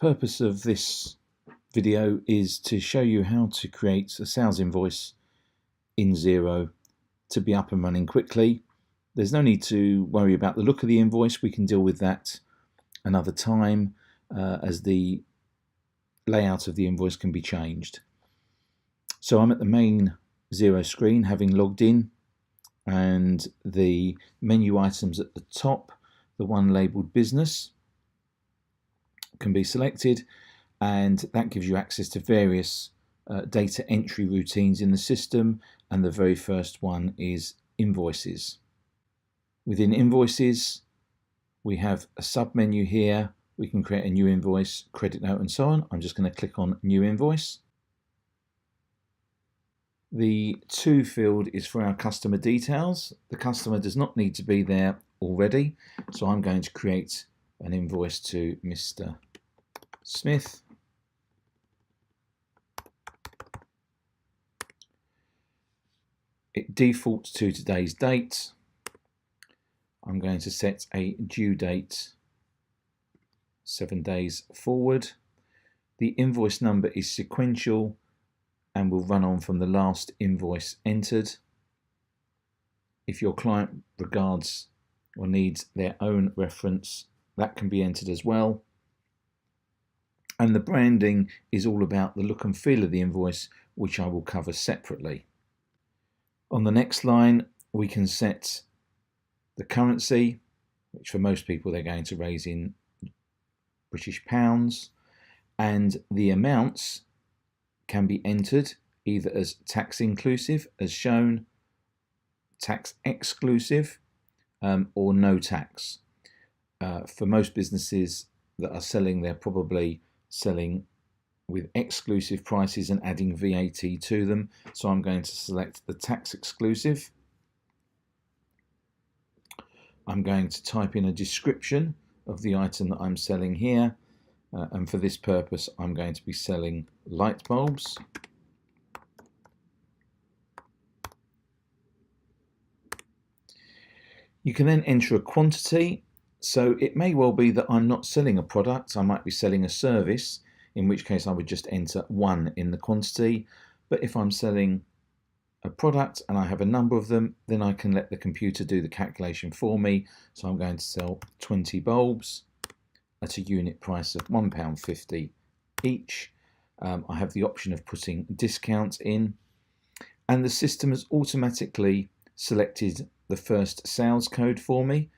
purpose of this video is to show you how to create a sales invoice in Xero to be up and running quickly. There's no need to worry about the look of the invoice. We can deal with that another time as the layout of the invoice can be changed. So I'm at the main Xero screen, having logged in, and the menu items at the top, the one labelled business, can be selected, and that gives you access to various data entry routines in the system, and the very first one is invoices. Within invoices we have a sub menu here. We can create a new invoice, credit note and so on. I'm just going to click on new invoice. The to field is for our customer details. The customer does not need to be there already, so I'm going to create an invoice to Mr. Smith. It defaults to today's date. I'm going to set a due date 7 days forward. The invoice number is sequential and will run on from the last invoice entered. If your client regards or needs their own reference, that can be entered as well. And the branding is all about the look and feel of the invoice, which I will cover separately. On the next line, we can set the currency, which for most people they're going to raise in British pounds, and the amounts can be entered either as tax inclusive, as shown, tax exclusive, or no tax. For most businesses that are selling, they're probably selling with exclusive prices and adding VAT to them, so I'm going to select the tax exclusive. I'm going to type in a description of the item that I'm selling here, and for this purpose I'm going to be selling light bulbs. You can then enter a quantity, so it may well be that I'm not selling a product, I might be selling a service, in which case I would just enter 1 in the quantity. But if I'm selling a product and I have a number of them, then I can let the computer do the calculation for me. So I'm going to sell 20 bulbs at a unit price of £1.50 each. I have the option of putting discounts in, and the system has automatically selected the first sales code for me,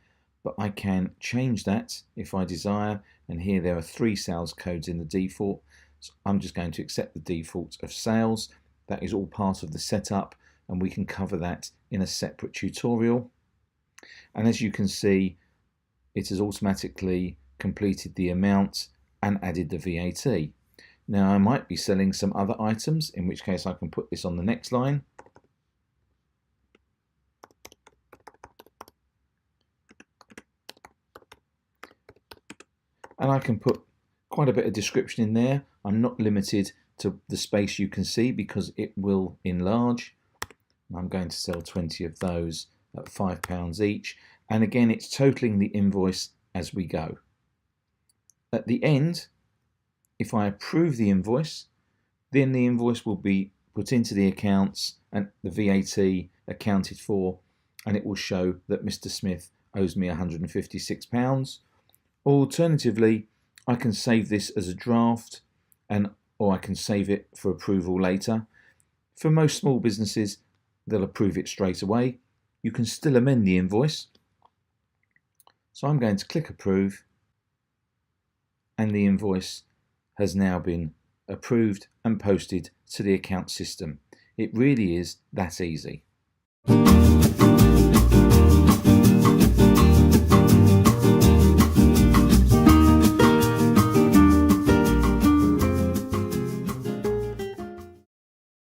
but I can change that if I desire, and here there are 3 sales codes in the default, so I'm just going to accept the default of sales. That is all part of the setup, and we can cover that in a separate tutorial. And as you can see, it has automatically completed the amount and added the VAT. Now I might be selling some other items, in which case I can put this on the next line. And I can put quite a bit of description in there. I'm not limited to the space you can see because it will enlarge. I'm going to sell 20 of those at £5 each. And again, it's totaling the invoice as we go. At the end, if I approve the invoice, then the invoice will be put into the accounts and the VAT accounted for, and it will show that Mr. Smith owes me £156. Alternatively, I can save this as a draft, or I can save it for approval later. For most small businesses, they'll approve it straight away. You can still amend the invoice. So I'm going to click approve, and the invoice has now been approved and posted to the account system. It really is that easy.